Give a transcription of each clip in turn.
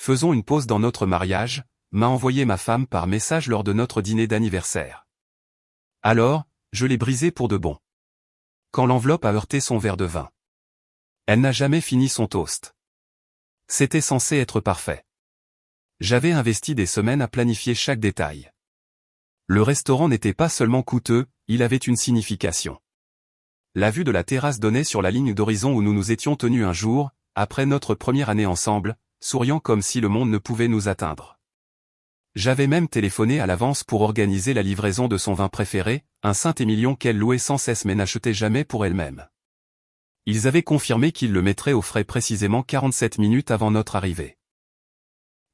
faisons une pause dans notre mariage, m'a envoyé ma femme par message lors de notre dîner d'anniversaire. Alors, je l'ai brisé pour de bon. Quand l'enveloppe a heurté son verre de vin. Elle n'a jamais fini son toast. C'était censé être parfait. J'avais investi des semaines à planifier chaque détail. Le restaurant n'était pas seulement coûteux, il avait une signification. La vue de la terrasse donnait sur la ligne d'horizon où nous nous étions tenus un jour, après notre première année ensemble, souriant comme si le monde ne pouvait nous atteindre. J'avais même téléphoné à l'avance pour organiser la livraison de son vin préféré, un Saint-Émilion qu'elle louait sans cesse mais n'achetait jamais pour elle-même. Ils avaient confirmé qu'ils le mettraient au frais précisément 47 minutes avant notre arrivée.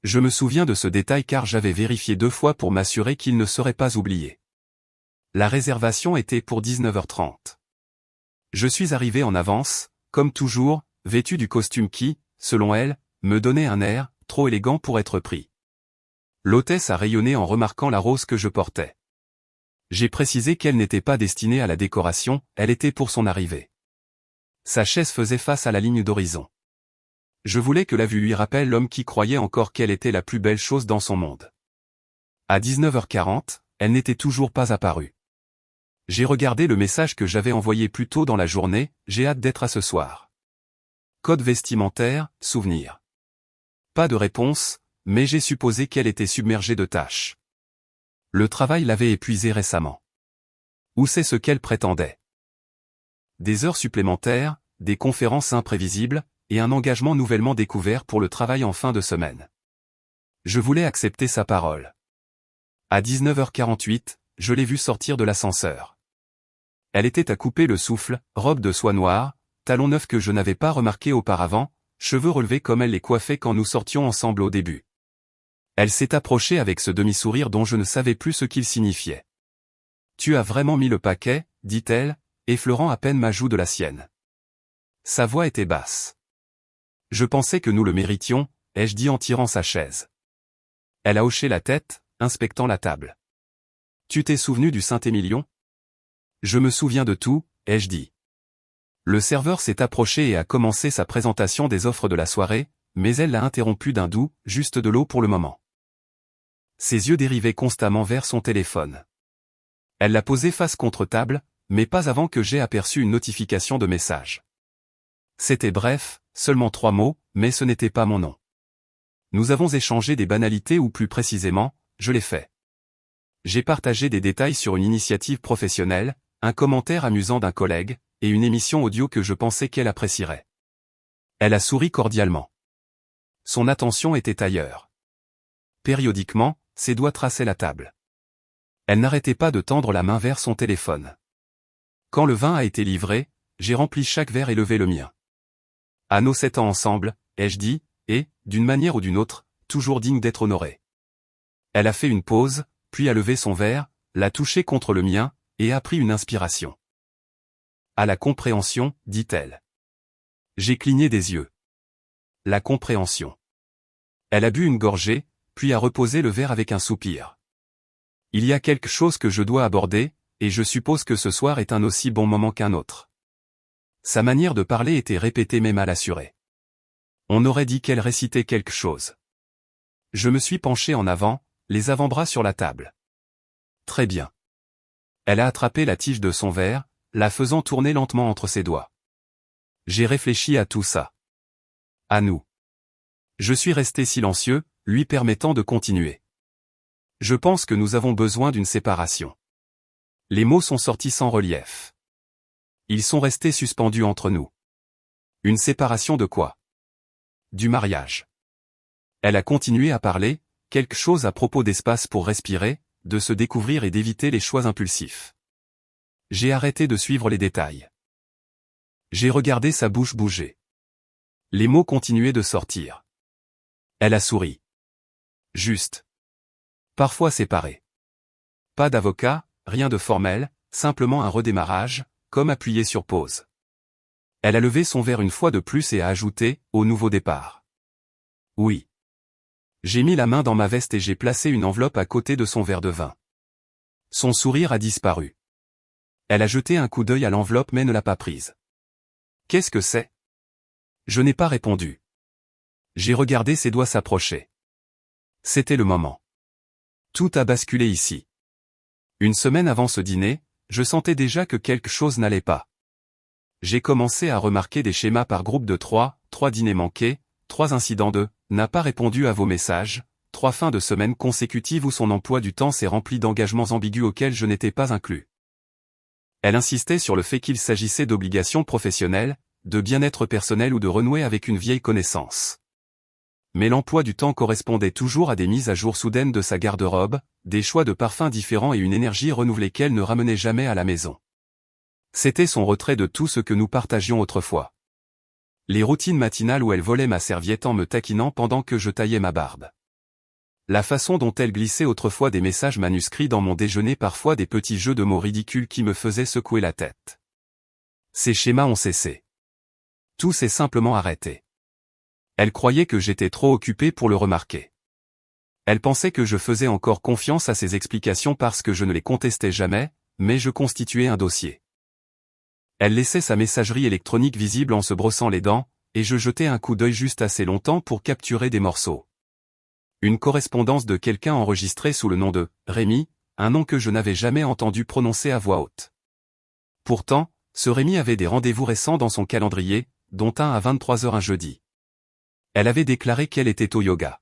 Je me souviens de ce détail car j'avais vérifié 2 fois pour m'assurer qu'il ne serait pas oublié. La réservation était pour 19h30. Je suis arrivé en avance, comme toujours, vêtu du costume qui, selon elle, me donnait un air trop élégant pour être pris. L'hôtesse a rayonné en remarquant la rose que je portais. J'ai précisé qu'elle n'était pas destinée à la décoration, elle était pour son arrivée. Sa chaise faisait face à la ligne d'horizon. Je voulais que la vue lui rappelle l'homme qui croyait encore qu'elle était la plus belle chose dans son monde. À 19h40, elle n'était toujours pas apparue. J'ai regardé le message que j'avais envoyé plus tôt dans la journée, j'ai hâte d'être à ce soir. Code vestimentaire, souvenir. Pas de réponse, mais j'ai supposé qu'elle était submergée de tâches. Le travail l'avait épuisée récemment. Ou c'est ce qu'elle prétendait. Des heures supplémentaires, des conférences imprévisibles, et un engagement nouvellement découvert pour le travail en fin de semaine. Je voulais accepter sa parole. À 19h48, je l'ai vue sortir de l'ascenseur. Elle était à couper le souffle, robe de soie noire, talons neufs que je n'avais pas remarqués auparavant, cheveux relevés comme elle les coiffait quand nous sortions ensemble au début. Elle s'est approchée avec ce demi-sourire dont je ne savais plus ce qu'il signifiait. « Tu as vraiment mis le paquet », dit-elle, effleurant à peine ma joue de la sienne. Sa voix était basse. Je pensais que nous le méritions, ai-je dit en tirant sa chaise. Elle a hoché la tête, inspectant la table. Tu t'es souvenu du Saint-Émilion ? Je me souviens de tout, ai-je dit. Le serveur s'est approché et a commencé sa présentation des offres de la soirée, mais elle l'a interrompu d'un doux, juste de l'eau pour le moment. Ses yeux dérivaient constamment vers son téléphone. Elle l'a posé face contre table, mais pas avant que j'aie aperçu une notification de message. C'était bref, seulement 3 mots, mais ce n'était pas mon nom. Nous avons échangé des banalités ou plus précisément, je l'ai fait. J'ai partagé des détails sur une initiative professionnelle, un commentaire amusant d'un collègue, et une émission audio que je pensais qu'elle apprécierait. Elle a souri cordialement. Son attention était ailleurs. Périodiquement, ses doigts traçaient la table. Elle n'arrêtait pas de tendre la main vers son téléphone. Quand le vin a été livré, j'ai rempli chaque verre et levé le mien. À nos 7 ans ensemble, ai-je dit, et, d'une manière ou d'une autre, toujours digne d'être honoré. Elle a fait une pause, puis a levé son verre, l'a touché contre le mien, et a pris une inspiration. À la compréhension, dit-elle. J'ai cligné des yeux. La compréhension. Elle a bu une gorgée, puis a reposé le verre avec un soupir. Il y a quelque chose que je dois aborder, et je suppose que ce soir est un aussi bon moment qu'un autre. Sa manière de parler était répétée mais mal assurée. On aurait dit qu'elle récitait quelque chose. Je me suis penché en avant, les avant-bras sur la table. Très bien. Elle a attrapé la tige de son verre, la faisant tourner lentement entre ses doigts. J'ai réfléchi à tout ça. À nous. Je suis resté silencieux, lui permettant de continuer. Je pense que nous avons besoin d'une séparation. Les mots sont sortis sans relief. Ils sont restés suspendus entre nous. Une séparation de quoi ? Du mariage. Elle a continué à parler, quelque chose à propos d'espace pour respirer, de se découvrir et d'éviter les choix impulsifs. J'ai arrêté de suivre les détails. J'ai regardé sa bouche bouger. Les mots continuaient de sortir. Elle a souri. Juste. Parfois séparés. Pas d'avocat, rien de formel, simplement un redémarrage, comme appuyé sur pause. Elle a levé son verre une fois de plus et a ajouté, au nouveau départ. Oui. J'ai mis la main dans ma veste et j'ai placé une enveloppe à côté de son verre de vin. Son sourire a disparu. Elle a jeté un coup d'œil à l'enveloppe mais ne l'a pas prise. Qu'est-ce que c'est ? Je n'ai pas répondu. J'ai regardé ses doigts s'approcher. C'était le moment. Tout a basculé ici. Une semaine avant ce dîner, je sentais déjà que quelque chose n'allait pas. J'ai commencé à remarquer des schémas par groupe de 3 dîners manqués, 3 incidents de « n'a pas répondu à vos messages », 3 fins de semaine consécutives où son emploi du temps s'est rempli d'engagements ambigus auxquels je n'étais pas inclus. Elle insistait sur le fait qu'il s'agissait d'obligations professionnelles, de bien-être personnel ou de renouer avec une vieille connaissance. Mais l'emploi du temps correspondait toujours à des mises à jour soudaines de sa garde-robe, des choix de parfums différents et une énergie renouvelée qu'elle ne ramenait jamais à la maison. C'était son retrait de tout ce que nous partagions autrefois. Les routines matinales où elle volait ma serviette en me taquinant pendant que je taillais ma barbe. La façon dont elle glissait autrefois des messages manuscrits dans mon déjeuner, parfois des petits jeux de mots ridicules qui me faisaient secouer la tête. Ces schémas ont cessé. Tout s'est simplement arrêté. Elle croyait que j'étais trop occupé pour le remarquer. Elle pensait que je faisais encore confiance à ses explications parce que je ne les contestais jamais, mais je constituais un dossier. Elle laissait sa messagerie électronique visible en se brossant les dents, et je jetais un coup d'œil juste assez longtemps pour capturer des morceaux. Une correspondance de quelqu'un enregistrée sous le nom de « Rémi », un nom que je n'avais jamais entendu prononcer à voix haute. Pourtant, ce Rémi avait des rendez-vous récents dans son calendrier, dont un à 23h un jeudi. Elle avait déclaré qu'elle était au yoga.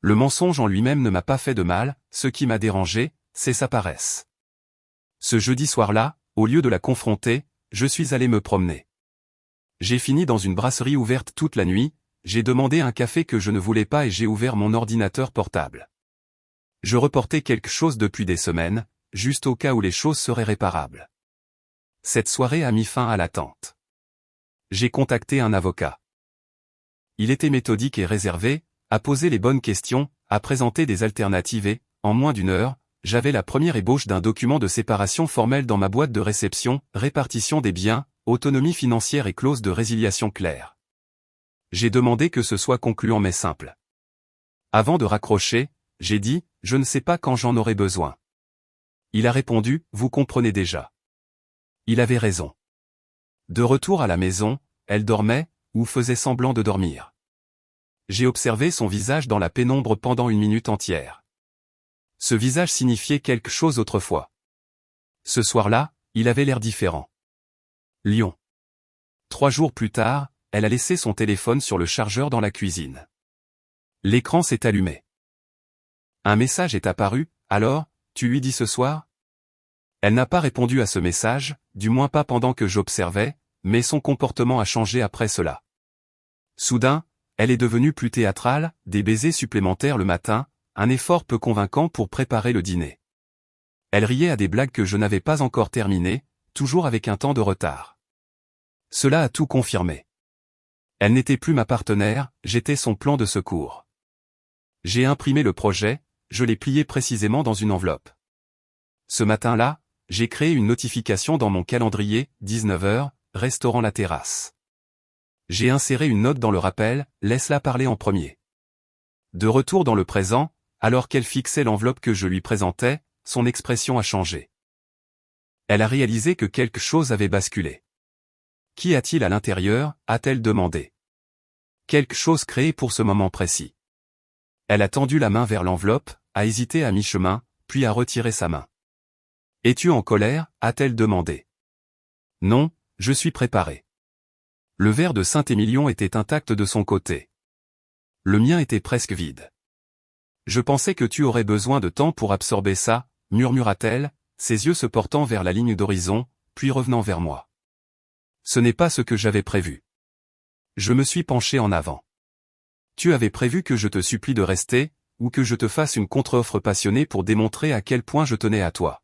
Le mensonge en lui-même ne m'a pas fait de mal, ce qui m'a dérangé, c'est sa paresse. Ce jeudi soir-là, au lieu de la confronter, je suis allé me promener. J'ai fini dans une brasserie ouverte toute la nuit, j'ai demandé un café que je ne voulais pas et j'ai ouvert mon ordinateur portable. Je reportais quelque chose depuis des semaines, juste au cas où les choses seraient réparables. Cette soirée a mis fin à l'attente. J'ai contacté un avocat. Il était méthodique et réservé, a posé les bonnes questions, a présenté des alternatives et, en moins d'une heure, j'avais la première ébauche d'un document de séparation formelle dans ma boîte de réception, répartition des biens, autonomie financière et clause de résiliation claire. J'ai demandé que ce soit concluant mais simple. Avant de raccrocher, j'ai dit, je ne sais pas quand j'en aurai besoin. Il a répondu, vous comprenez déjà. Il avait raison. De retour à la maison, elle dormait, ou faisait semblant de dormir. J'ai observé son visage dans la pénombre pendant une minute entière. Ce visage signifiait quelque chose autrefois. Ce soir-là, il avait l'air différent. Lyon. 3 jours plus tard, elle a laissé son téléphone sur le chargeur dans la cuisine. L'écran s'est allumé. Un message est apparu, alors, tu lui dis ce soir ? Elle n'a pas répondu à ce message, du moins pas pendant que j'observais, mais son comportement a changé après cela. Soudain, elle est devenue plus théâtrale, des baisers supplémentaires le matin, un effort peu convaincant pour préparer le dîner. Elle riait à des blagues que je n'avais pas encore terminées, toujours avec un temps de retard. Cela a tout confirmé. Elle n'était plus ma partenaire, j'étais son plan de secours. J'ai imprimé le projet, je l'ai plié précisément dans une enveloppe. Ce matin-là, j'ai créé une notification dans mon calendrier, 19h, restaurant La Terrasse. J'ai inséré une note dans le rappel, laisse-la parler en premier. De retour dans le présent, alors qu'elle fixait l'enveloppe que je lui présentais, son expression a changé. Elle a réalisé que quelque chose avait basculé. Qu'y a-t-il à l'intérieur, a-t-elle demandé. Quelque chose créé pour ce moment précis. Elle a tendu la main vers l'enveloppe, a hésité à mi-chemin, puis a retiré sa main. Es-tu en colère, a-t-elle demandé. Non, je suis préparé. Le verre de Saint-Émilion était intact de son côté. Le mien était presque vide. Je pensais que tu aurais besoin de temps pour absorber ça, murmura-t-elle, ses yeux se portant vers la ligne d'horizon, puis revenant vers moi. Ce n'est pas ce que j'avais prévu. Je me suis penché en avant. Tu avais prévu que je te supplie de rester, ou que je te fasse une contre-offre passionnée pour démontrer à quel point je tenais à toi.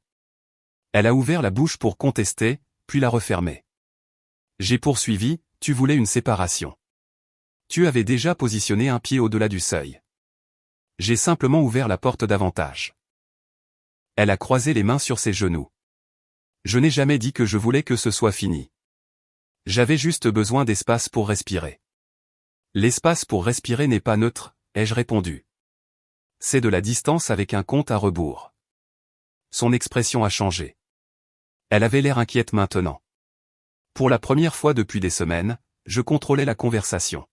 Elle a ouvert la bouche pour contester, puis l'a refermée. J'ai poursuivi, tu voulais une séparation. Tu avais déjà positionné un pied au-delà du seuil. J'ai simplement ouvert la porte davantage. Elle a croisé les mains sur ses genoux. Je n'ai jamais dit que je voulais que ce soit fini. J'avais juste besoin d'espace pour respirer. L'espace pour respirer n'est pas neutre, ai-je répondu. C'est de la distance avec un compte à rebours. Son expression a changé. Elle avait l'air inquiète maintenant. Pour la première fois depuis des semaines, je contrôlais la conversation.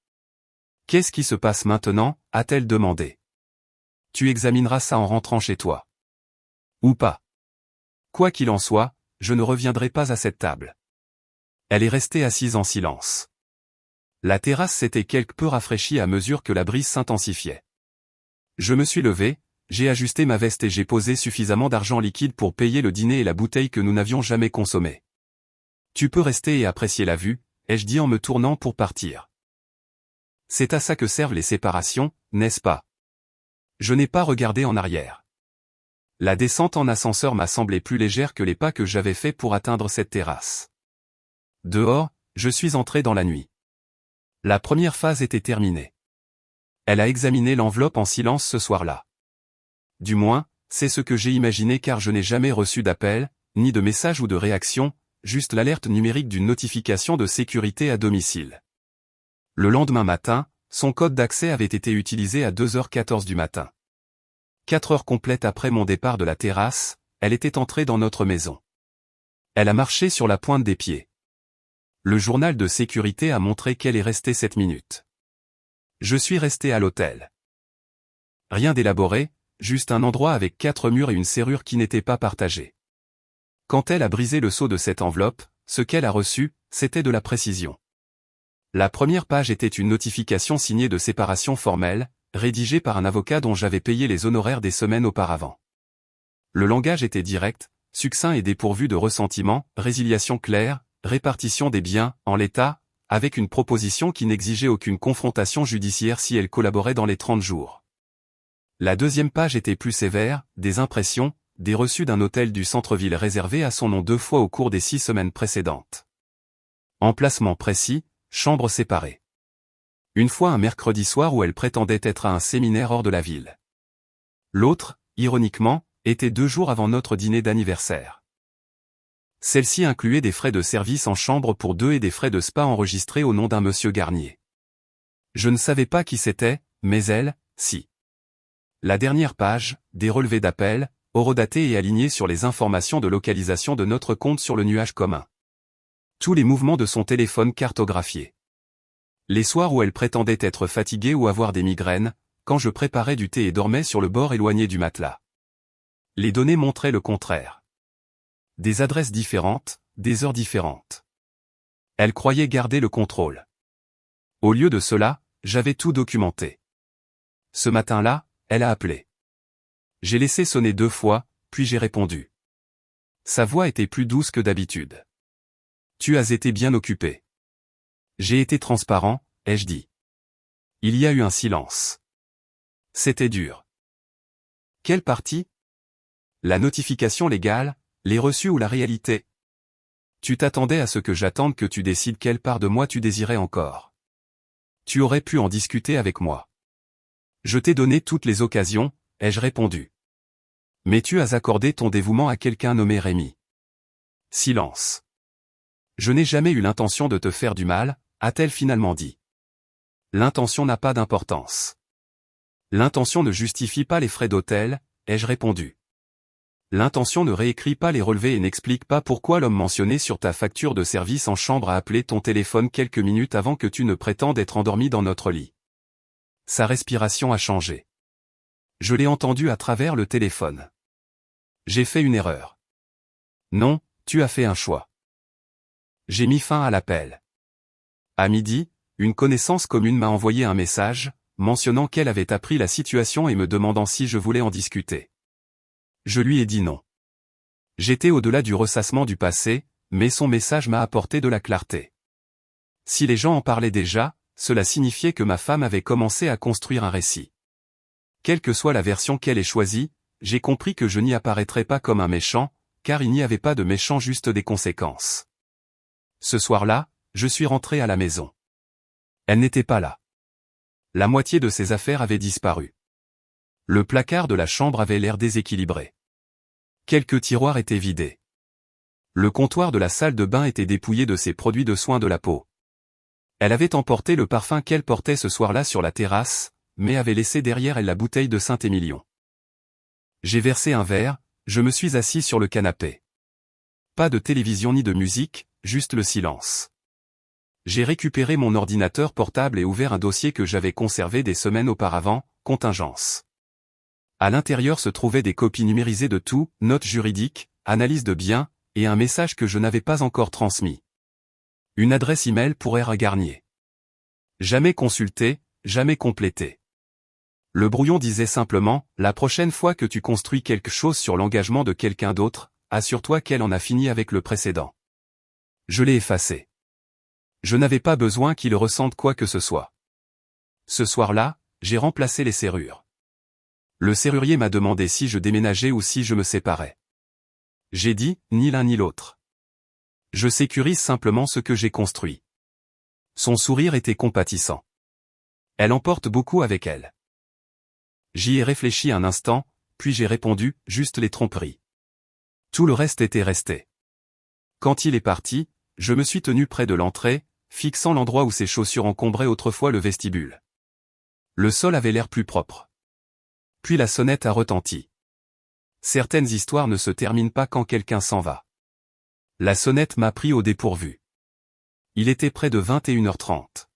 Qu'est-ce qui se passe maintenant, a-t-elle demandé. Tu examineras ça en rentrant chez toi. Ou pas. Quoi qu'il en soit, je ne reviendrai pas à cette table. Elle est restée assise en silence. La terrasse s'était quelque peu rafraîchie à mesure que la brise s'intensifiait. Je me suis levé, j'ai ajusté ma veste et j'ai posé suffisamment d'argent liquide pour payer le dîner et la bouteille que nous n'avions jamais consommée. Tu peux rester et apprécier la vue, ai-je dit en me tournant pour partir. C'est à ça que servent les séparations, n'est-ce pas? Je n'ai pas regardé en arrière. La descente en ascenseur m'a semblé plus légère que les pas que j'avais faits pour atteindre cette terrasse. Dehors, je suis entré dans la nuit. La première phase était terminée. Elle a examiné l'enveloppe en silence ce soir-là. Du moins, c'est ce que j'ai imaginé car je n'ai jamais reçu d'appel, ni de message ou de réaction, juste l'alerte numérique d'une notification de sécurité à domicile. Le lendemain matin, son code d'accès avait été utilisé à 2h14 du matin. 4 heures complètes après mon départ de la terrasse, elle était entrée dans notre maison. Elle a marché sur la pointe des pieds. Le journal de sécurité a montré qu'elle est restée 7 minutes. Je suis resté à l'hôtel. Rien d'élaboré, juste un endroit avec 4 murs et une serrure qui n'était pas partagée. Quand elle a brisé le sceau de cette enveloppe, ce qu'elle a reçu, c'était de la précision. La première page était une notification signée de séparation formelle, rédigée par un avocat dont j'avais payé les honoraires des semaines auparavant. Le langage était direct, succinct et dépourvu de ressentiment, résiliation claire, répartition des biens, en l'état, avec une proposition qui n'exigeait aucune confrontation judiciaire si elle collaborait dans les 30 jours. La deuxième page était plus sévère, des impressions, des reçus d'un hôtel du centre-ville réservé à son nom 2 fois au cours des 6 semaines précédentes. Emplacement précis, chambre séparée. Une fois un mercredi soir où elle prétendait être à un séminaire hors de la ville. L'autre, ironiquement, était 2 jours avant notre dîner d'anniversaire. Celle-ci incluait des frais de service en chambre pour 2 et des frais de spa enregistrés au nom d'un monsieur Garnier. Je ne savais pas qui c'était, mais elle, si. La dernière page, des relevés d'appels, horodatés et alignés sur les informations de localisation de notre compte sur le nuage commun. Tous les mouvements de son téléphone cartographiés. Les soirs où elle prétendait être fatiguée ou avoir des migraines, quand je préparais du thé et dormais sur le bord éloigné du matelas. Les données montraient le contraire. Des adresses différentes, des heures différentes. Elle croyait garder le contrôle. Au lieu de cela, j'avais tout documenté. Ce matin-là, elle a appelé. J'ai laissé sonner 2 fois, puis j'ai répondu. Sa voix était plus douce que d'habitude. Tu as été bien occupé. J'ai été transparent, ai-je dit. Il y a eu un silence. C'était dur. Quelle partie? La notification légale, les reçus ou la réalité? Tu t'attendais à ce que j'attende que tu décides quelle part de moi tu désirais encore. Tu aurais pu en discuter avec moi. Je t'ai donné toutes les occasions, ai-je répondu. Mais tu as accordé ton dévouement à quelqu'un nommé Rémi. Silence. Je n'ai jamais eu l'intention de te faire du mal, a-t-elle finalement dit. L'intention n'a pas d'importance. L'intention ne justifie pas les frais d'hôtel, ai-je répondu. L'intention ne réécrit pas les relevés et n'explique pas pourquoi l'homme mentionné sur ta facture de service en chambre a appelé ton téléphone quelques minutes avant que tu ne prétendes être endormi dans notre lit. Sa respiration a changé. Je l'ai entendu à travers le téléphone. J'ai fait une erreur. Non, tu as fait un choix. J'ai mis fin à l'appel. À midi, une connaissance commune m'a envoyé un message, mentionnant qu'elle avait appris la situation et me demandant si je voulais en discuter. Je lui ai dit non. J'étais au-delà du ressassement du passé, mais son message m'a apporté de la clarté. Si les gens en parlaient déjà, cela signifiait que ma femme avait commencé à construire un récit. Quelle que soit la version qu'elle ait choisie, j'ai compris que je n'y apparaîtrais pas comme un méchant, car il n'y avait pas de méchant, juste des conséquences. Ce soir-là, je suis rentré à la maison. Elle n'était pas là. La moitié de ses affaires avait disparu. Le placard de la chambre avait l'air déséquilibré. Quelques tiroirs étaient vidés. Le comptoir de la salle de bain était dépouillé de ses produits de soins de la peau. Elle avait emporté le parfum qu'elle portait ce soir-là sur la terrasse, mais avait laissé derrière elle la bouteille de Saint-Émilion. J'ai versé un verre, je me suis assis sur le canapé. Pas de télévision ni de musique, juste le silence. J'ai récupéré mon ordinateur portable et ouvert un dossier que j'avais conservé des semaines auparavant, contingence. À l'intérieur se trouvaient des copies numérisées de tout, notes juridiques, analyse de biens, et un message que je n'avais pas encore transmis. Une adresse email pour R. Garnier. Jamais consulté, jamais complété. Le brouillon disait simplement, la prochaine fois que tu construis quelque chose sur l'engagement de quelqu'un d'autre, assure-toi qu'elle en a fini avec le précédent. Je l'ai effacé. Je n'avais pas besoin qu'il ressente quoi que ce soit. Ce soir-là, j'ai remplacé les serrures. Le serrurier m'a demandé si je déménageais ou si je me séparais. J'ai dit, ni l'un ni l'autre. Je sécurise simplement ce que j'ai construit. Son sourire était compatissant. Elle emporte beaucoup avec elle. J'y ai réfléchi un instant, puis j'ai répondu, juste les tromperies. Tout le reste était resté. Quand il est parti, je me suis tenu près de l'entrée, fixant l'endroit où ses chaussures encombraient autrefois le vestibule. Le sol avait l'air plus propre. Puis la sonnette a retenti. Certaines histoires ne se terminent pas quand quelqu'un s'en va. La sonnette m'a pris au dépourvu. Il était près de 21h30.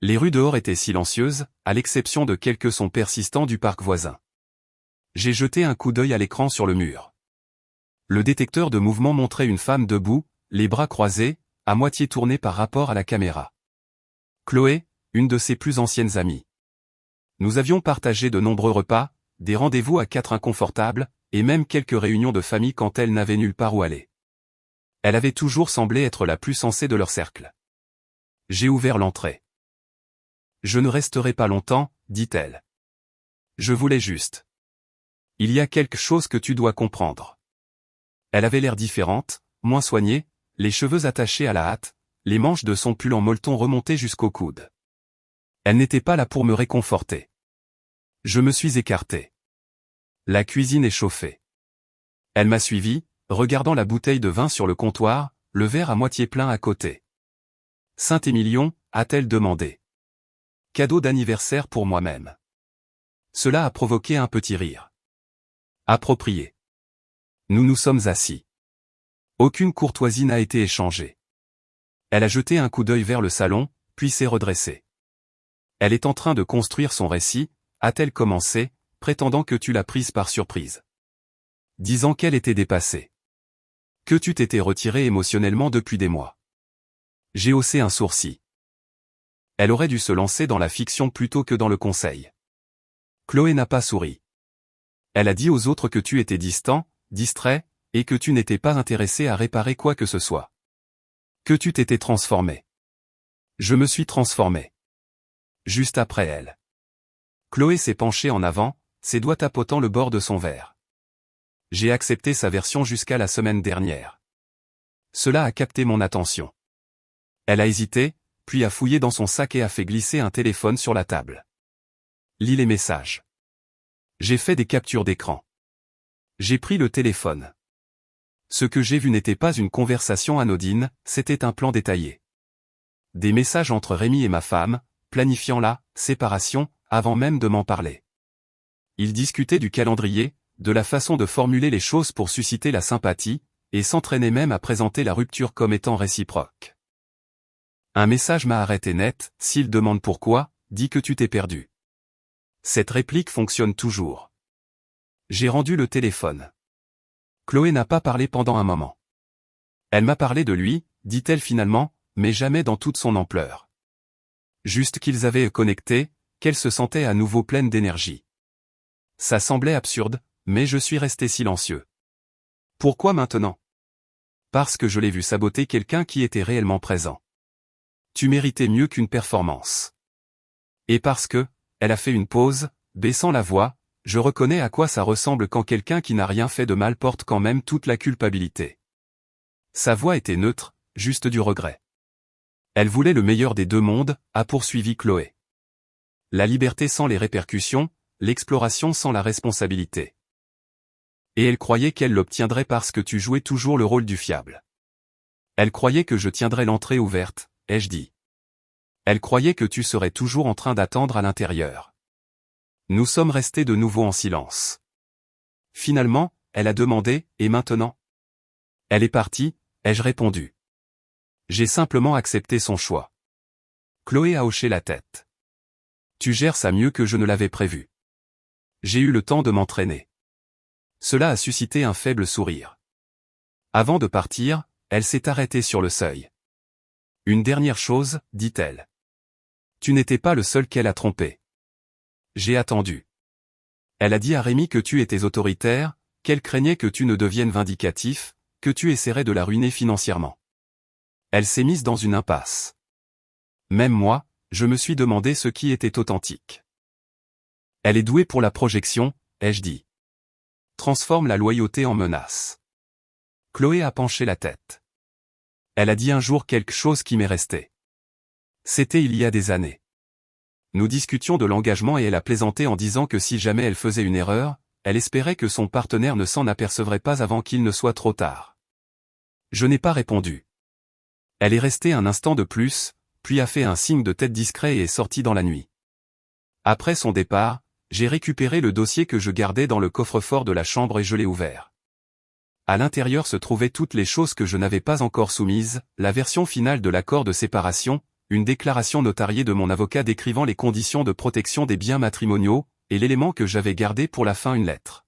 Les rues dehors étaient silencieuses, à l'exception de quelques sons persistants du parc voisin. J'ai jeté un coup d'œil à l'écran sur le mur. Le détecteur de mouvement montrait une femme debout, les bras croisés, à moitié tournée par rapport à la caméra. Chloé, une de ses plus anciennes amies. Nous avions partagé de nombreux repas, des rendez-vous à 4 inconfortables, et même quelques réunions de famille quand elle n'avait nulle part où aller. Elle avait toujours semblé être la plus sensée de leur cercle. J'ai ouvert l'entrée. Je ne resterai pas longtemps, dit-elle. Je voulais juste. Il y a quelque chose que tu dois comprendre. Elle avait l'air différente, moins soignée, les cheveux attachés à la hâte, les manches de son pull en molleton remontées jusqu'au coude. Elle n'était pas là pour me réconforter. Je me suis écarté. La cuisine est chauffée. Elle m'a suivi, regardant la bouteille de vin sur le comptoir, le verre à moitié plein à côté. Saint-Émilion, a-t-elle demandé. Cadeau d'anniversaire pour moi-même. Cela a provoqué un petit rire. Approprié. Nous nous sommes assis. Aucune courtoisie n'a été échangée. Elle a jeté un coup d'œil vers le salon, puis s'est redressée. Elle est en train de construire son récit, a-t-elle commencé, prétendant que tu l'as prise par surprise. Disant qu'elle était dépassée. Que tu t'étais retiré émotionnellement depuis des mois. J'ai haussé un sourcil. Elle aurait dû se lancer dans la fiction plutôt que dans le conseil. Chloé n'a pas souri. Elle a dit aux autres que tu étais distant, distrait, et que tu n'étais pas intéressé à réparer quoi que ce soit. Que tu t'étais transformé. Je me suis transformé. Juste après elle. Chloé s'est penchée en avant, ses doigts tapotant le bord de son verre. J'ai accepté sa version jusqu'à la semaine dernière. Cela a capté mon attention. Elle a hésité, puis a fouillé dans son sac et a fait glisser un téléphone sur la table. Lis les messages. J'ai fait des captures d'écran. J'ai pris le téléphone. Ce que j'ai vu n'était pas une conversation anodine, c'était un plan détaillé. Des messages entre Rémi et ma femme, planifiant la séparation, avant même de m'en parler. Ils discutaient du calendrier, de la façon de formuler les choses pour susciter la sympathie, et s'entraînaient même à présenter la rupture comme étant réciproque. Un message m'a arrêté net, s'il demande pourquoi, dis que tu t'es perdu. Cette réplique fonctionne toujours. J'ai rendu le téléphone. Chloé n'a pas parlé pendant un moment. Elle m'a parlé de lui, dit-elle finalement, mais jamais dans toute son ampleur. Juste qu'ils avaient connecté, qu'elle se sentait à nouveau pleine d'énergie. Ça semblait absurde, mais je suis resté silencieux. Pourquoi maintenant? Parce que je l'ai vu saboter quelqu'un qui était réellement présent. Tu méritais mieux qu'une performance. Et parce que, elle a fait une pause, baissant la voix, je reconnais à quoi ça ressemble quand quelqu'un qui n'a rien fait de mal porte quand même toute la culpabilité. Sa voix était neutre, juste du regret. Elle voulait le meilleur des deux mondes, a poursuivi Chloé. La liberté sans les répercussions, l'exploration sans la responsabilité. Et elle croyait qu'elle l'obtiendrait parce que tu jouais toujours le rôle du fiable. Elle croyait que je tiendrais l'entrée ouverte, ai-je dit. Elle croyait que tu serais toujours en train d'attendre à l'intérieur. Nous sommes restés de nouveau en silence. Finalement, elle a demandé, et maintenant? Elle est partie, ai-je répondu. J'ai simplement accepté son choix. Chloé a hoché la tête. Tu gères ça mieux que je ne l'avais prévu. J'ai eu le temps de m'entraîner. Cela a suscité un faible sourire. Avant de partir, elle s'est arrêtée sur le seuil. Une dernière chose, dit-elle. Tu n'étais pas le seul qu'elle a trompé. J'ai attendu. Elle a dit à Rémi que tu étais autoritaire, qu'elle craignait que tu ne deviennes vindicatif, que tu essaierais de la ruiner financièrement. Elle s'est mise dans une impasse. Même moi, je me suis demandé ce qui était authentique. Elle est douée pour la projection, ai-je dit. Transforme la loyauté en menace. Chloé a penché la tête. Elle a dit un jour quelque chose qui m'est resté. C'était il y a des années. Nous discutions de l'engagement et elle a plaisanté en disant que si jamais elle faisait une erreur, elle espérait que son partenaire ne s'en apercevrait pas avant qu'il ne soit trop tard. Je n'ai pas répondu. Elle est restée un instant de plus, puis a fait un signe de tête discret et est sortie dans la nuit. Après son départ, j'ai récupéré le dossier que je gardais dans le coffre-fort de la chambre et je l'ai ouvert. À l'intérieur se trouvaient toutes les choses que je n'avais pas encore soumises, la version finale de l'accord de séparation, une déclaration notariée de mon avocat décrivant les conditions de protection des biens matrimoniaux, et l'élément que j'avais gardé pour la fin, une lettre.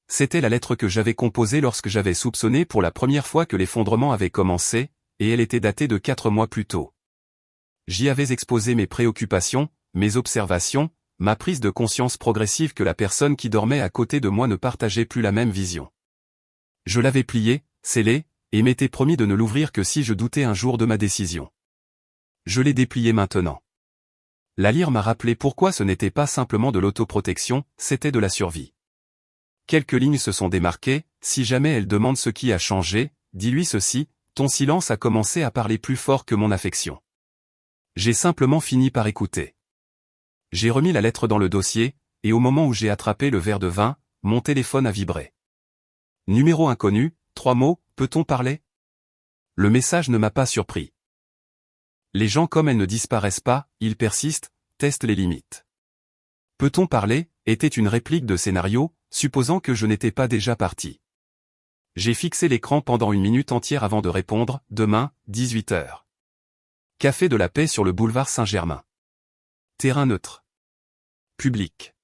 C'était la lettre que j'avais composée lorsque j'avais soupçonné pour la première fois que l'effondrement avait commencé, et elle était datée de 4 mois plus tôt. J'y avais exposé mes préoccupations, mes observations, ma prise de conscience progressive que la personne qui dormait à côté de moi ne partageait plus la même vision. Je l'avais pliée, scellée, et m'étais promis de ne l'ouvrir que si je doutais un jour de ma décision. Je l'ai dépliée maintenant. La lire m'a rappelé pourquoi ce n'était pas simplement de l'autoprotection, c'était de la survie. Quelques lignes se sont démarquées, si jamais elle demande ce qui a changé, dis-lui ceci, ton silence a commencé à parler plus fort que mon affection. J'ai simplement fini par écouter. J'ai remis la lettre dans le dossier, et au moment où j'ai attrapé le verre de vin, mon téléphone a vibré. Numéro inconnu, 3 mots, peut-on parler? Le message ne m'a pas surpris. Les gens comme elles ne disparaissent pas, ils persistent, testent les limites. Peut-on parler, était une réplique de scénario, supposant que je n'étais pas déjà parti. J'ai fixé l'écran pendant 1 minute entière avant de répondre, demain, 18h. Café de la Paix sur le boulevard Saint-Germain. Terrain neutre. Public.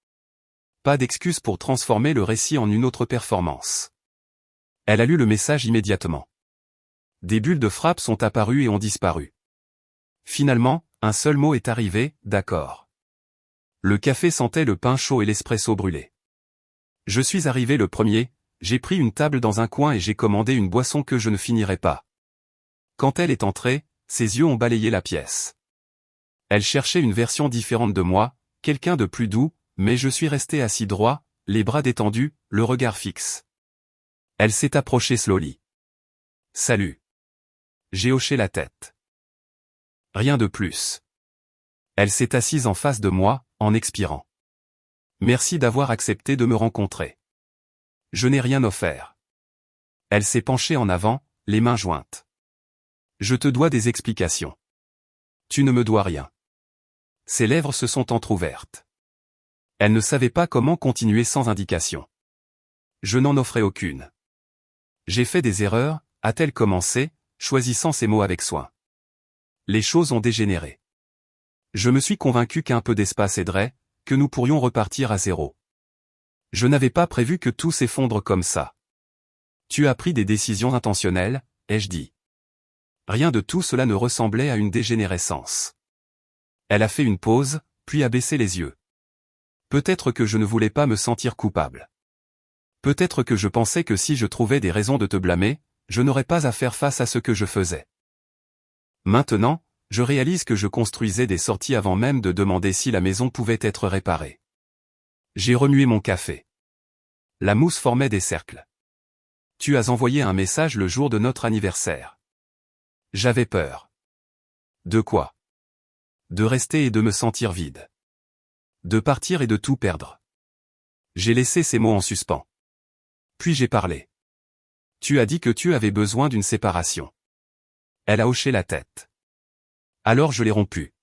Pas d'excuse pour transformer le récit en une autre performance. Elle a lu le message immédiatement. Des bulles de frappe sont apparues et ont disparu. Finalement, un seul mot est arrivé, d'accord. Le café sentait le pain chaud et l'espresso brûlé. Je suis arrivé le premier, j'ai pris une table dans un coin et j'ai commandé une boisson que je ne finirai pas. Quand elle est entrée, ses yeux ont balayé la pièce. Elle cherchait une version différente de moi, quelqu'un de plus doux, mais je suis resté assis droit, les bras détendus, le regard fixe. Elle s'est approchée slowly. Salut. J'ai hoché la tête. Rien de plus. Elle s'est assise en face de moi, en expirant. Merci d'avoir accepté de me rencontrer. Je n'ai rien offert. Elle s'est penchée en avant, les mains jointes. Je te dois des explications. Tu ne me dois rien. Ses lèvres se sont entr'ouvertes. Elle ne savait pas comment continuer sans indication. Je n'en offrais aucune. J'ai fait des erreurs, a-t-elle commencé, choisissant ses mots avec soin. Les choses ont dégénéré. Je me suis convaincu qu'un peu d'espace aiderait, que nous pourrions repartir à zéro. Je n'avais pas prévu que tout s'effondre comme ça. Tu as pris des décisions intentionnelles, ai-je dit. Rien de tout cela ne ressemblait à une dégénérescence. Elle a fait une pause, puis a baissé les yeux. Peut-être que je ne voulais pas me sentir coupable. Peut-être que je pensais que si je trouvais des raisons de te blâmer, je n'aurais pas à faire face à ce que je faisais. Maintenant, je réalise que je construisais des sorties avant même de demander si la maison pouvait être réparée. J'ai remué mon café. La mousse formait des cercles. Tu as envoyé un message le jour de notre anniversaire. J'avais peur. De quoi? De rester et de me sentir vide. De partir et de tout perdre. J'ai laissé ces mots en suspens. Puis j'ai parlé. Tu as dit que tu avais besoin d'une séparation. Elle a hoché la tête. Alors je l'ai rompu.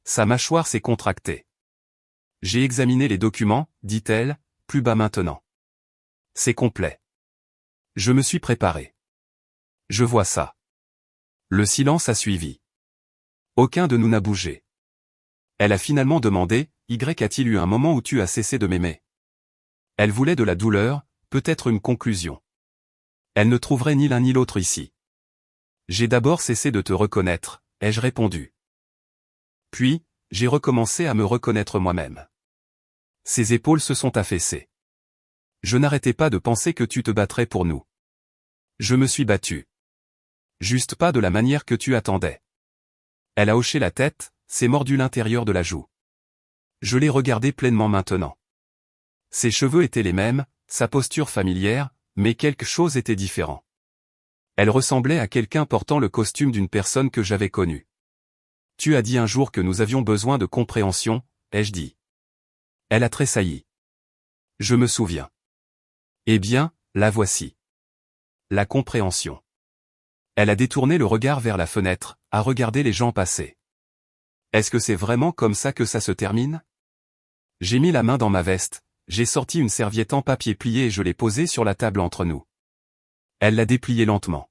Sa mâchoire s'est contractée. J'ai examiné les documents, dit-elle, plus bas maintenant. C'est complet. Je me suis préparé. Je vois ça. Le silence a suivi. Aucun de nous n'a bougé. Elle a finalement demandé, a-t-il eu un moment où tu as cessé de m'aimer? Elle voulait de la douleur, peut-être une conclusion. Elle ne trouverait ni l'un ni l'autre ici. J'ai d'abord cessé de te reconnaître, ai-je répondu. Puis, j'ai recommencé à me reconnaître moi-même. Ses épaules se sont affaissées. Je n'arrêtais pas de penser que tu te battrais pour nous. Je me suis battu. Juste pas de la manière que tu attendais. Elle a hoché la tête, s'est mordu l'intérieur de la joue. Je l'ai regardé pleinement maintenant. Ses cheveux étaient les mêmes, sa posture familière, mais quelque chose était différent. Elle ressemblait à quelqu'un portant le costume d'une personne que j'avais connue. Tu as dit un jour que nous avions besoin de compréhension, ai-je dit. Elle a tressailli. Je me souviens. Eh bien, la voici. La compréhension. Elle a détourné le regard vers la fenêtre, a regardé les gens passer. Est-ce que c'est vraiment comme ça que ça se termine? J'ai mis la main dans ma veste, j'ai sorti une serviette en papier plié et je l'ai posée sur la table entre nous. Elle l'a dépliée lentement.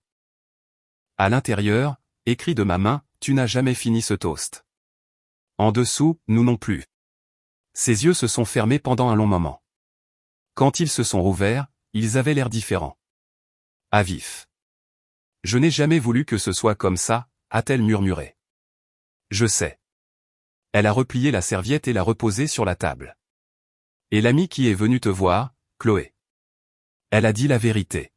À l'intérieur, écrit de ma main, tu n'as jamais fini ce toast. En dessous, nous non plus. Ses yeux se sont fermés pendant un long moment. Quand ils se sont rouverts, ils avaient l'air différents. À vif. Je n'ai jamais voulu que ce soit comme ça, a-t-elle murmuré. Je sais. Elle a replié la serviette et l'a reposée sur la table. Et l'ami qui est venu te voir, Chloé. Elle a dit la vérité.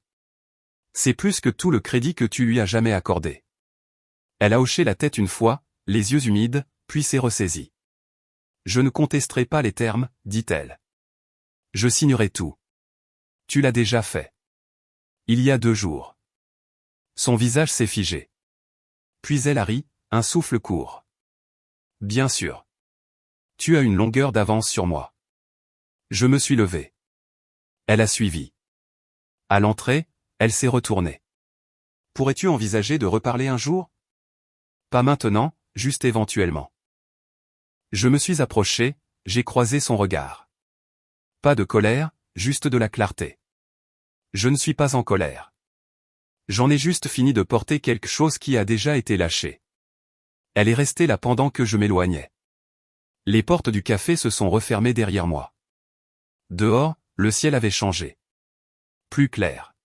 C'est plus que tout le crédit que tu lui as jamais accordé. Elle a hoché la tête une fois, les yeux humides, puis s'est ressaisie. Je ne contesterai pas les termes, dit-elle. Je signerai tout. Tu l'as déjà fait. Il y a 2 jours. Son visage s'est figé. Puis elle a ri, un souffle court. Bien sûr. Tu as une longueur d'avance sur moi. Je me suis levé. Elle a suivi. À l'entrée, elle s'est retournée. Pourrais-tu envisager de reparler un jour? Pas maintenant, juste éventuellement. Je me suis approché, j'ai croisé son regard. Pas de colère, juste de la clarté. Je ne suis pas en colère. J'en ai juste fini de porter quelque chose qui a déjà été lâché. Elle est restée là pendant que je m'éloignais. Les portes du café se sont refermées derrière moi. Dehors, le ciel avait changé. Plus clair.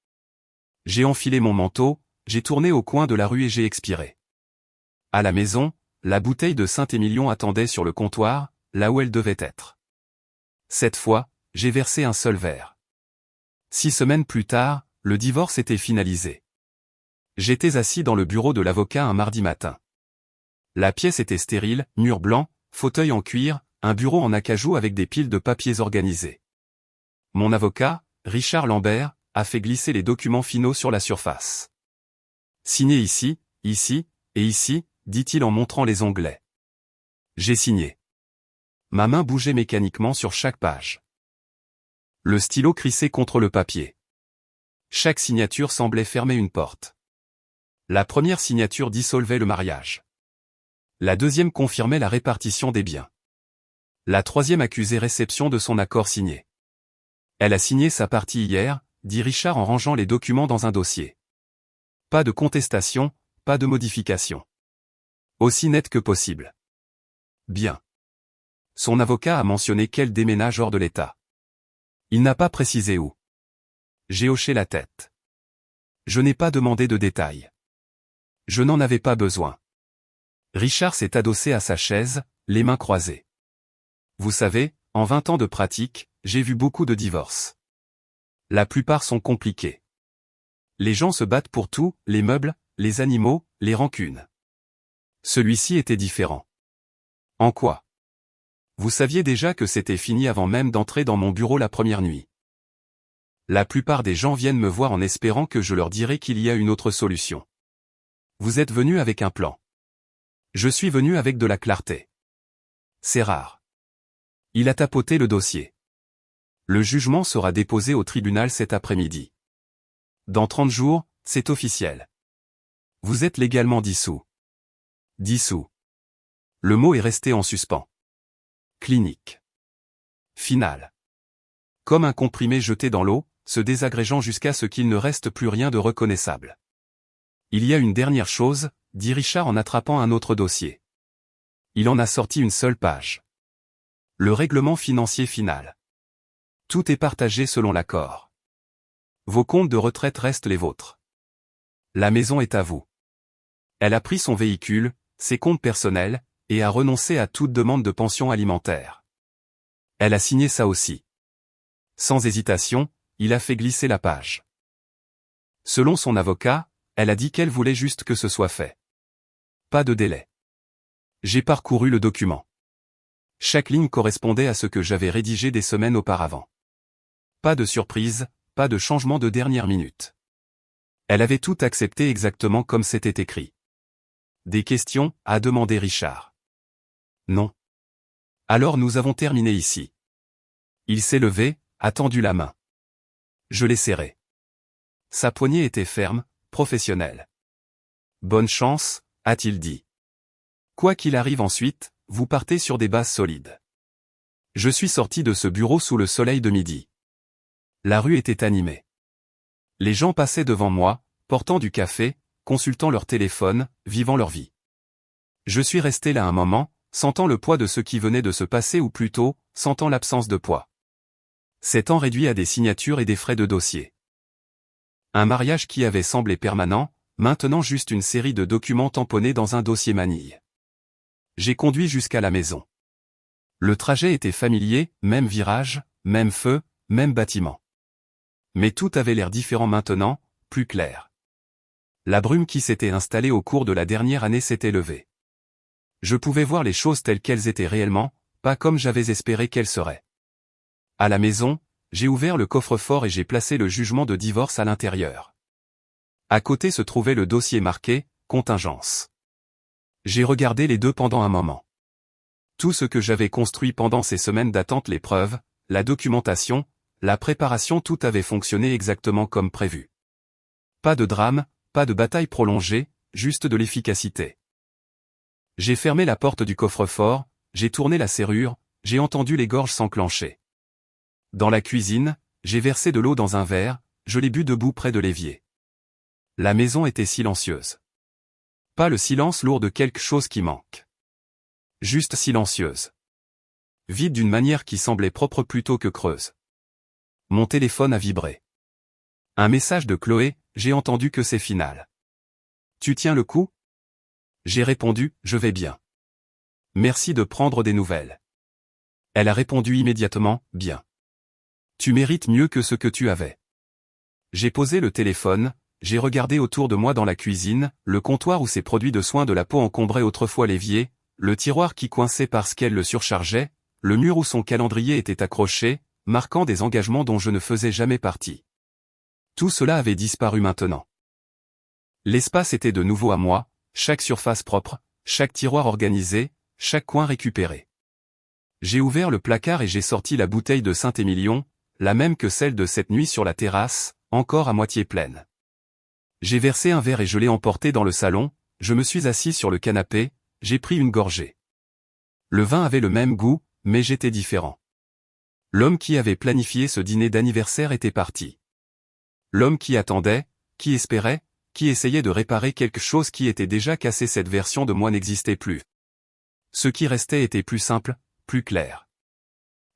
J'ai enfilé mon manteau, j'ai tourné au coin de la rue et j'ai expiré. À la maison, la bouteille de Saint-Émilion attendait sur le comptoir, là où elle devait être. Cette fois, j'ai versé un seul verre. 6 semaines plus tard, le divorce était finalisé. J'étais assis dans le bureau de l'avocat un mardi matin. La pièce était stérile, mur blanc, fauteuil en cuir, un bureau en acajou avec des piles de papiers organisés. Mon avocat, Richard Lambert, a fait glisser les documents finaux sur la surface. Signé ici, ici, et ici, dit-il en montrant les onglets. J'ai signé. Ma main bougeait mécaniquement sur chaque page. Le stylo crissait contre le papier. Chaque signature semblait fermer une porte. La première signature dissolvait le mariage. La deuxième confirmait la répartition des biens. La troisième accusait réception de son accord signé. Elle a signé sa partie hier, dit Richard en rangeant les documents dans un dossier. Pas de contestation, pas de modification. Aussi net que possible. Bien. Son avocat a mentionné qu'elle déménage hors de l'État. Il n'a pas précisé où. J'ai hoché la tête. Je n'ai pas demandé de détails. Je n'en avais pas besoin. Richard s'est adossé à sa chaise, les mains croisées. Vous savez, en 20 ans de pratique, j'ai vu beaucoup de divorces. La plupart sont compliqués. Les gens se battent pour tout, les meubles, les animaux, les rancunes. Celui-ci était différent. En quoi? Vous saviez déjà que c'était fini avant même d'entrer dans mon bureau la première nuit. La plupart des gens viennent me voir en espérant que je leur dirai qu'il y a une autre solution. Vous êtes venu avec un plan. Je suis venu avec de la clarté. C'est rare. Il a tapoté le dossier. Le jugement sera déposé au tribunal cet après-midi. Dans 30 jours, c'est officiel. Vous êtes légalement dissous. Dissous. Le mot est resté en suspens. Clinique. Final. Comme un comprimé jeté dans l'eau, se désagrégeant jusqu'à ce qu'il ne reste plus rien de reconnaissable. Il y a une dernière chose, dit Richard en attrapant un autre dossier. Il en a sorti une seule page. Le règlement financier final. Tout est partagé selon l'accord. Vos comptes de retraite restent les vôtres. La maison est à vous. Elle a pris son véhicule, ses comptes personnels, et a renoncé à toute demande de pension alimentaire. Elle a signé ça aussi. Sans hésitation, il a fait glisser la page. Selon son avocat, elle a dit qu'elle voulait juste que ce soit fait. Pas de délai. J'ai parcouru le document. Chaque ligne correspondait à ce que j'avais rédigé des semaines auparavant. Pas de surprise, pas de changement de dernière minute. Elle avait tout accepté exactement comme c'était écrit. Des questions, a demandé Richard. Non. Alors nous avons terminé ici. Il s'est levé, a tendu la main. Je l'ai serré. Sa poignée était ferme, professionnelle. Bonne chance, a-t-il dit. Quoi qu'il arrive ensuite, vous partez sur des bases solides. Je suis sorti de ce bureau sous le soleil de midi. La rue était animée. Les gens passaient devant moi, portant du café, consultant leur téléphone, vivant leur vie. Je suis resté là un moment, sentant le poids de ce qui venait de se passer ou plutôt, sentant l'absence de poids. C'est temps réduit à des signatures et des frais de dossier. Un mariage qui avait semblé permanent, maintenant juste une série de documents tamponnés dans un dossier manille. J'ai conduit jusqu'à la maison. Le trajet était familier, même virage, même feu, même bâtiment. Mais tout avait l'air différent maintenant, plus clair. La brume qui s'était installée au cours de la dernière année s'était levée. Je pouvais voir les choses telles qu'elles étaient réellement, pas comme j'avais espéré qu'elles seraient. À la maison, j'ai ouvert le coffre-fort et j'ai placé le jugement de divorce à l'intérieur. À côté se trouvait le dossier marqué « Contingence ». J'ai regardé les deux pendant un moment. Tout ce que j'avais construit pendant ces semaines d'attente, les preuves, la documentation, la préparation, tout avait fonctionné exactement comme prévu. Pas de drame, pas de bataille prolongée, juste de l'efficacité. J'ai fermé la porte du coffre-fort, j'ai tourné la serrure, j'ai entendu les gorges s'enclencher. Dans la cuisine, j'ai versé de l'eau dans un verre, je l'ai bu debout près de l'évier. La maison était silencieuse. Pas le silence lourd de quelque chose qui manque. Juste silencieuse. Vide d'une manière qui semblait propre plutôt que creuse. Mon téléphone a vibré. Un message de Chloé, j'ai entendu que c'est final. Tu tiens le coup? J'ai répondu, je vais bien. Merci de prendre des nouvelles. Elle a répondu immédiatement, bien. Tu mérites mieux que ce que tu avais. J'ai posé le téléphone, j'ai regardé autour de moi dans la cuisine, le comptoir où ses produits de soins de la peau encombraient autrefois l'évier, le tiroir qui coinçait parce qu'elle le surchargeait, le mur où son calendrier était accroché, marquant des engagements dont je ne faisais jamais partie. Tout cela avait disparu maintenant. L'espace était de nouveau à moi, chaque surface propre, chaque tiroir organisé, chaque coin récupéré. J'ai ouvert le placard et j'ai sorti la bouteille de Saint-Émilion, la même que celle de cette nuit sur la terrasse, encore à moitié pleine. J'ai versé un verre et je l'ai emporté dans le salon, je me suis assis sur le canapé, j'ai pris une gorgée. Le vin avait le même goût, mais j'étais différent. L'homme qui avait planifié ce dîner d'anniversaire était parti. L'homme qui attendait, qui espérait, qui essayait de réparer quelque chose qui était déjà cassé, cette version de moi n'existait plus. Ce qui restait était plus simple, plus clair.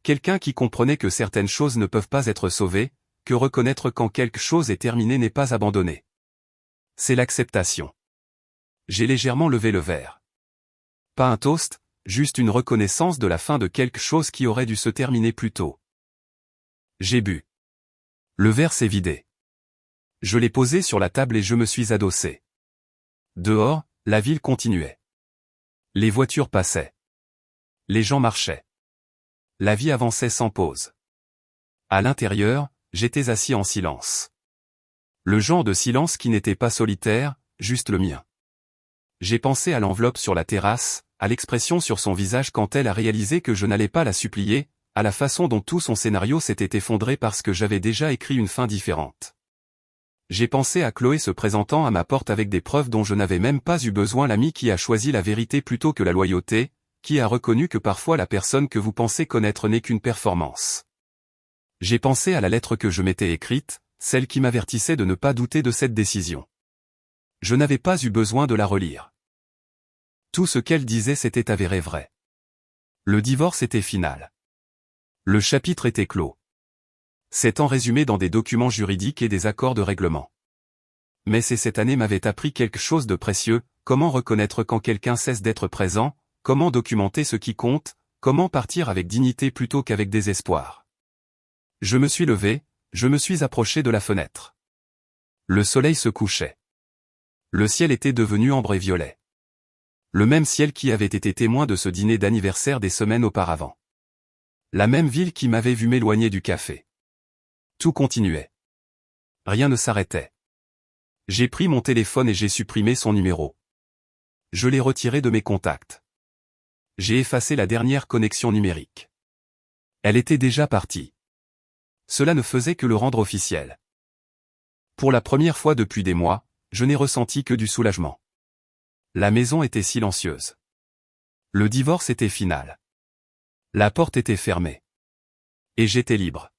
Quelqu'un qui comprenait que certaines choses ne peuvent pas être sauvées, que reconnaître quand quelque chose est terminé n'est pas abandonné. C'est l'acceptation. J'ai légèrement levé le verre. Pas un toast, juste une reconnaissance de la fin de quelque chose qui aurait dû se terminer plus tôt. J'ai bu. Le verre s'est vidé. Je l'ai posé sur la table et je me suis adossé. Dehors, la ville continuait. Les voitures passaient. Les gens marchaient. La vie avançait sans pause. À l'intérieur, j'étais assis en silence. Le genre de silence qui n'était pas solitaire, juste le mien. J'ai pensé à l'enveloppe sur la terrasse, à l'expression sur son visage quand elle a réalisé que je n'allais pas la supplier, à la façon dont tout son scénario s'était effondré parce que j'avais déjà écrit une fin différente. J'ai pensé à Chloé se présentant à ma porte avec des preuves dont je n'avais même pas eu besoin, l'ami qui a choisi la vérité plutôt que la loyauté, qui a reconnu que parfois la personne que vous pensez connaître n'est qu'une performance. J'ai pensé à la lettre que je m'étais écrite, celle qui m'avertissait de ne pas douter de cette décision. Je n'avais pas eu besoin de la relire. Tout ce qu'elle disait s'était avéré vrai. Le divorce était final. Le chapitre était clos. C'est en résumé dans des documents juridiques et des accords de règlement. Mais cette année m'avait appris quelque chose de précieux, comment reconnaître quand quelqu'un cesse d'être présent, comment documenter ce qui compte, comment partir avec dignité plutôt qu'avec désespoir. Je me suis levé, je me suis approché de la fenêtre. Le soleil se couchait. Le ciel était devenu ambre et violet. Le même ciel qui avait été témoin de ce dîner d'anniversaire des semaines auparavant. La même ville qui m'avait vu m'éloigner du café. Tout continuait. Rien ne s'arrêtait. J'ai pris mon téléphone et j'ai supprimé son numéro. Je l'ai retiré de mes contacts. J'ai effacé la dernière connexion numérique. Elle était déjà partie. Cela ne faisait que le rendre officiel. Pour la première fois depuis des mois, je n'ai ressenti que du soulagement. La maison était silencieuse. Le divorce était final. La porte était fermée. Et j'étais libre.